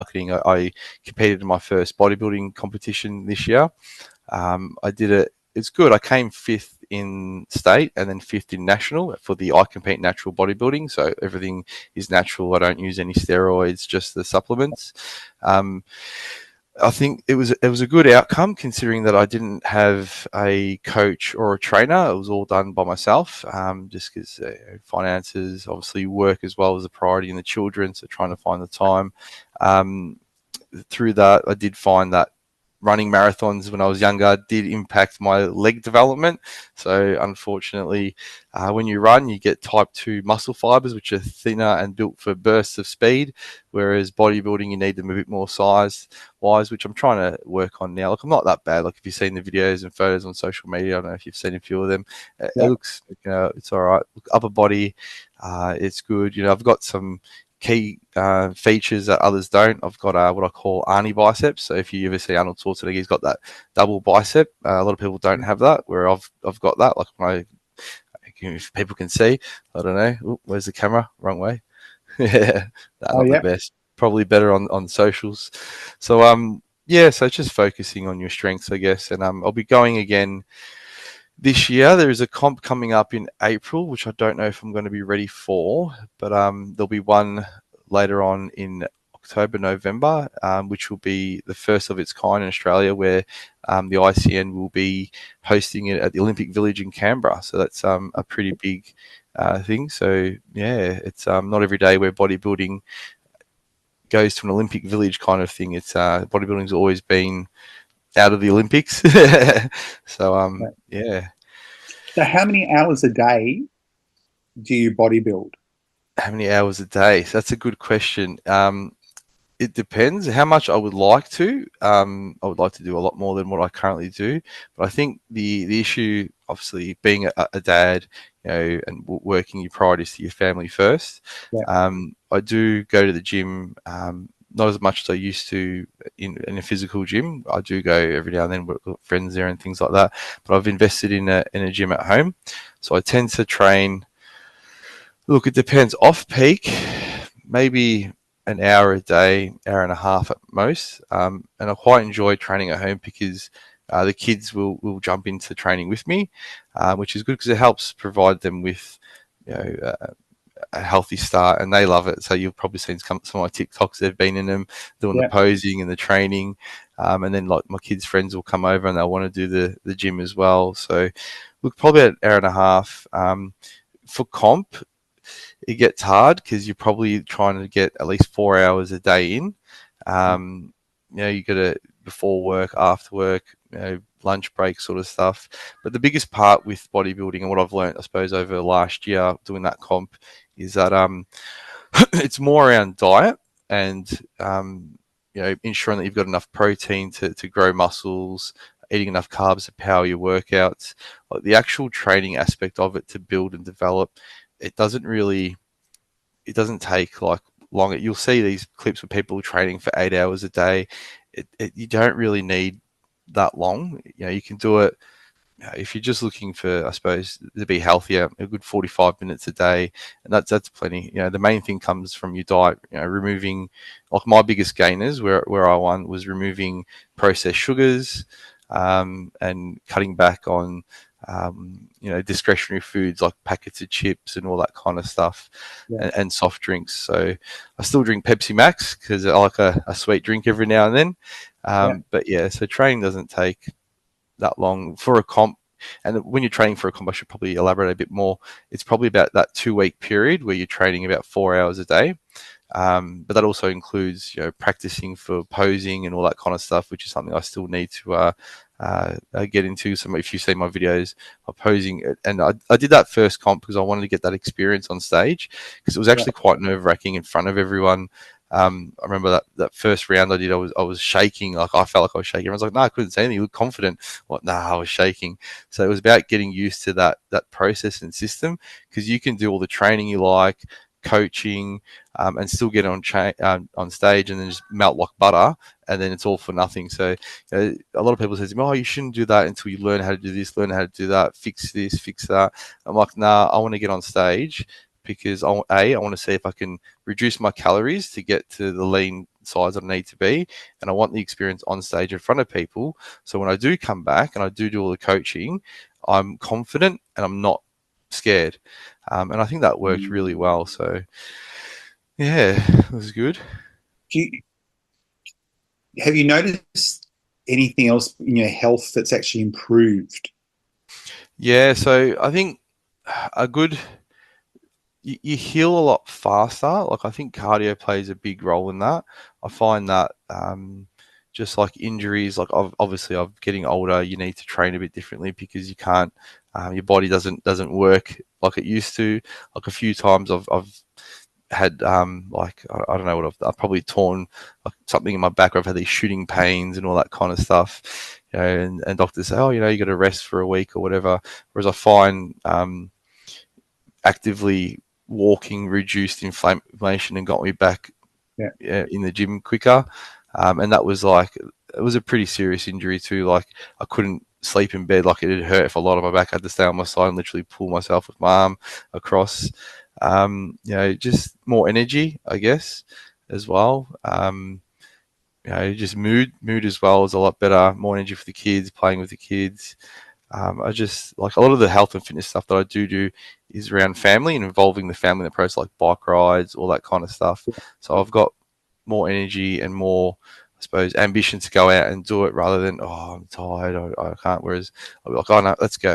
marketing. I competed in my first bodybuilding competition this year. I did it. It's good. I came fifth in state and then fifth in national for the I Compete Natural Bodybuilding. So everything is natural. I don't use any steroids, just the supplements. Um, I think it was a good outcome considering that I didn't have a coach or a trainer. It was all done by myself, just because finances, obviously, work as well as a priority in the children. So trying to find the time. Um, Through that, I did find that running marathons when I was younger did impact my leg development. So unfortunately, when you run, you get type 2 muscle fibers, which are thinner and built for bursts of speed, whereas bodybuilding, you need them a bit more size wise, which I'm trying to work on now. Like, I'm not that bad. Like, if you've seen the videos and photos on social media, I don't know if you've seen a few of them. It Yeah. looks, it's all right. Upper body, it's good. I've got some key features that others don't. I've got what I call Arnie biceps. So if you ever see Arnold Schwarzenegger, he's got that double bicep. A lot of people don't have that, where I've got that. Like, if people can see, I don't know. Ooh, where's the camera? Wrong way. Yeah, Oh, not the yeah. best. Probably better on socials. So yeah, so just focusing on your strengths, I guess. And I'll be going again this year. There is a comp coming up in April, which I don't know if I'm going to be ready for, but there'll be one later on in October, November, which will be the first of its kind in Australia, where the ICN will be hosting it at the Olympic Village in Canberra. So that's a pretty big thing. So yeah, it's not every day where bodybuilding goes to an Olympic Village kind of thing. It's bodybuilding's always been out of the Olympics. So Yeah. yeah. So, how many hours a day do you bodybuild? How many hours a day? So that's a good question. It depends how much I would like to. I would like to do a lot more than what I currently do. But I think the issue, obviously, being a dad, and working your priorities to your family first. Yeah. I do go to the gym. Not as much as I used to in a physical gym. I do go every now and then with friends there and things like that. But I've invested in a gym at home, so I tend to train. Look, it depends. Off peak, maybe an hour a day, hour and a half at most. And I quite enjoy training at home because the kids will jump into training with me, which is good because it helps provide them with, you know, a healthy start, and they love it. So you've probably seen some of my TikToks. They've been in them doing the Yeah. posing and the training, and then like my kids' friends will come over and they'll want to do the gym as well. So look, probably an hour and a half. For comp, it gets hard because you're probably trying to get at least 4 hours a day in. You got to before work, after work, lunch break sort of stuff. But the biggest part with bodybuilding and what I've learned, I suppose, over the last year doing that comp is that it's more around diet and ensuring that you've got enough protein to grow muscles, eating enough carbs to power your workouts. Like the actual training aspect of it to build and develop, it doesn't really it doesn't take like long. You'll see these clips with people training for 8 hours a day. You don't really need that long. You can do it if you're just looking for, I suppose, to be healthier, a good 45 minutes a day, and that's plenty. The main thing comes from your diet. Removing, like my biggest gainers, where I won was removing processed sugars, and cutting back on, discretionary foods like packets of chips and all that kind of stuff, Yeah. and soft drinks. So I still drink Pepsi Max because I like a sweet drink every now and then. Yeah. But yeah, so training doesn't take that long for a comp. And when you're training for a comp, I should probably elaborate a bit more. It's probably about that 2 week period where you're training about 4 hours a day. But that also includes, practicing for posing and all that kind of stuff, which is something I still need to get into. So if you see my videos of posing, and I did that first comp because I wanted to get that experience on stage because it was Yeah. actually quite nerve wracking in front of everyone. I remember that first round I did, I was shaking. Like I felt like I was shaking. Everyone's like, "No, I couldn't say anything. You look confident." Like, "Nah, I was shaking." So it was about getting used to that process and system because you can do all the training you like, coaching, and still get on stage and then just melt like butter, and then it's all for nothing. So a lot of people say to me, "Oh, you shouldn't do that until you learn how to do this, learn how to do that, fix this, fix that." I'm like, "Nah, I want to get on stage." Because I want to see if I can reduce my calories to get to the lean size that I need to be, and I want the experience on stage in front of people. So when I do come back and I do all the coaching, I'm confident and I'm not scared. And I think that worked really well. So yeah, it was good. Do you, have you noticed anything else in your health that's actually improved? Yeah, so I think a good you heal a lot faster. Like I think cardio plays a big role in that. I find that just like injuries, like obviously I'm getting older, you need to train a bit differently because you can't, your body doesn't work like it used to. Like a few times I've had like I don't know what I've probably torn like something in my back, or I've had these shooting pains and all that kind of stuff. You know, and doctors say, oh, you know, you got to rest for a week or whatever. Whereas I find actively walking reduced inflammation and got me back Yeah. in the gym quicker. And that was like, it was a pretty serious injury too. Like I couldn't sleep in bed. Like it hurt for a lot of my back. I had to stay on my side and literally pull myself with my arm across. You know, just more energy, I guess, as well. You know, just mood as well is a lot better. More energy for the kids, playing with the kids. I just like a lot of the health and fitness stuff that I do is around family and involving the family in the process, like bike rides, all that kind of stuff. So I've got more energy and more, I suppose, ambition to go out and do it rather than, oh, I'm tired, I can't. Whereas I'll be like, oh no, let's go.